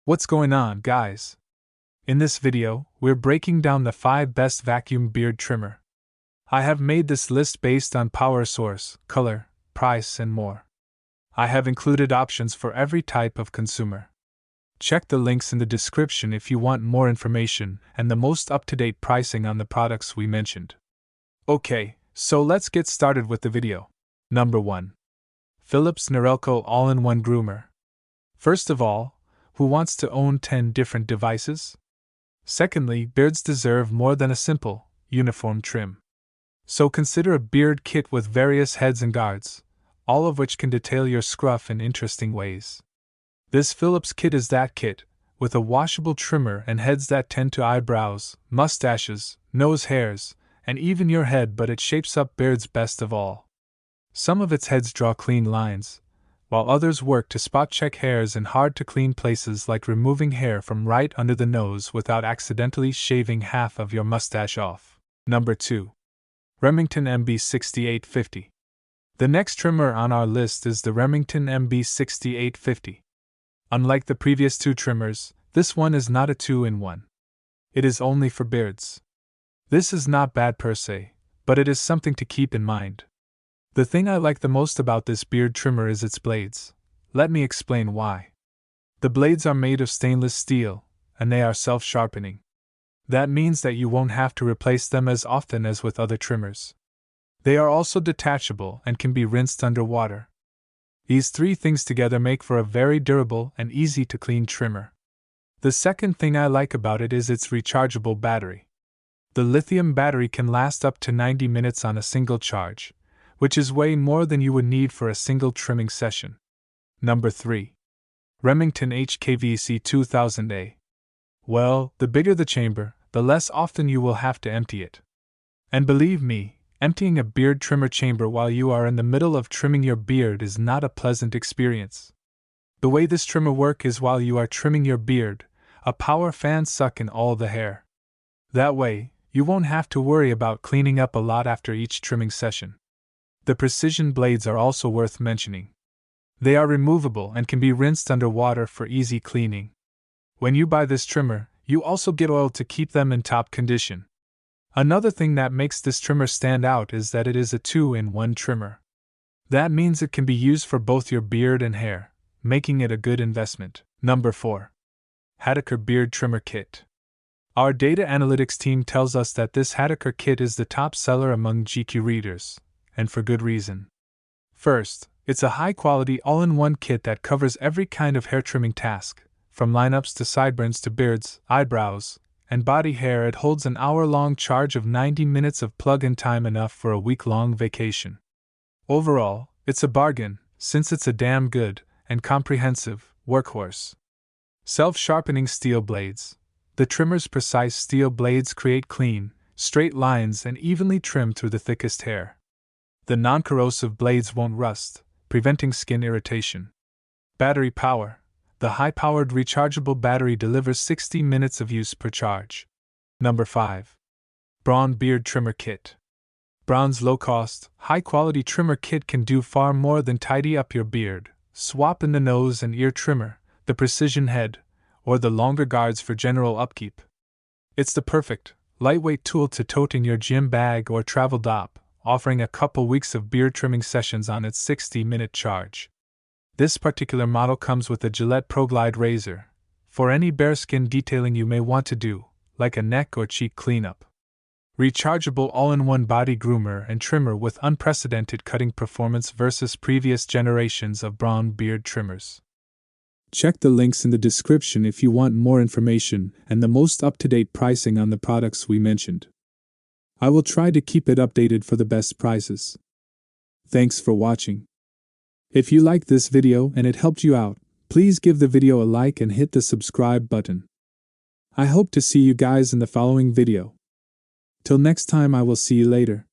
What's going on, guys? In this video, we're breaking down the 5 best vacuum beard trimmer. I have made this list based on power source, color, price, and more. I have included options for every type of consumer. Check the links in the description if you want more information and the most up-to-date pricing on the products we mentioned. Okay, so let's get started with the video. Number 1. Philips Norelco All-in-One Groomer. First of all, who wants to own 10 different devices? Secondly, beards deserve more than a simple, uniform trim. So consider a beard kit with various heads and guards, all of which can detail your scruff in interesting ways. This Philips kit is that kit, with a washable trimmer and heads that tend to eyebrows, mustaches, nose hairs, and even your head, but it shapes up beards best of all. Some of its heads draw clean lines, while others work to spot-check hairs in hard-to-clean places, like removing hair from right under the nose without accidentally shaving half of your mustache off. Number 2. Remington MB6850. The next trimmer on our list is the Remington MB6850. Unlike the previous 2 trimmers, this one is not a 2-in-1. It is only for beards. This is not bad per se, but it is something to keep in mind. The thing I like the most about this beard trimmer is its blades. Let me explain why. The blades are made of stainless steel, and they are self-sharpening. That means that you won't have to replace them as often as with other trimmers. They are also detachable and can be rinsed under water. These 3 things together make for a very durable and easy to clean trimmer. The second thing I like about it is its rechargeable battery. The lithium battery can last up to 90 minutes on a single charge, which is way more than you would need for a single trimming session. Number 3. Remington HKVAC2000A. Well, the bigger the chamber, the less often you will have to empty it. And believe me, emptying a beard trimmer chamber while you are in the middle of trimming your beard is not a pleasant experience. The way this trimmer works is while you are trimming your beard, a power fan sucks in all the hair. That way, you won't have to worry about cleaning up a lot after each trimming session. The precision blades are also worth mentioning. They are removable and can be rinsed under water for easy cleaning. When you buy this trimmer, you also get oil to keep them in top condition. Another thing that makes this trimmer stand out is that it is a 2-in-1 trimmer. That means it can be used for both your beard and hair, making it a good investment. Number 4. Hatteker Beard Trimmer Kit. Our data analytics team tells us that this Hatteker kit is the top seller among GQ readers, and for good reason. First, it's a high-quality all-in-one kit that covers every kind of hair trimming task, from lineups to sideburns to beards, eyebrows, and body hair. It holds an hour-long charge of 90 minutes of plug-in time, enough for a week-long vacation. Overall, it's a bargain, since it's a damn good and comprehensive workhorse. Self-sharpening steel blades. The trimmer's precise steel blades create clean, straight lines and evenly trim through the thickest hair. The non-corrosive blades won't rust, preventing skin irritation. Battery power. The high-powered rechargeable battery delivers 60 minutes of use per charge. Number 5. Braun Beard Trimmer Kit. Braun's low-cost, high-quality trimmer kit can do far more than tidy up your beard, swap in the nose and ear trimmer, the precision head, or the longer guards for general upkeep. It's the perfect, lightweight tool to tote in your gym bag or travel dop, offering a couple weeks of beard trimming sessions on its 60-minute charge. This particular model comes with a Gillette ProGlide razor, for any bare skin detailing you may want to do, like a neck or cheek cleanup. Rechargeable all-in-one body groomer and trimmer with unprecedented cutting performance versus previous generations of Braun beard trimmers. Check the links in the description if you want more information and the most up-to-date pricing on the products we mentioned. I will try to keep it updated for the best prices. Thanks for watching. If you liked this video and it helped you out, please give the video a like and hit the subscribe button. I hope to see you guys in the following video. Till next time, I will see you later.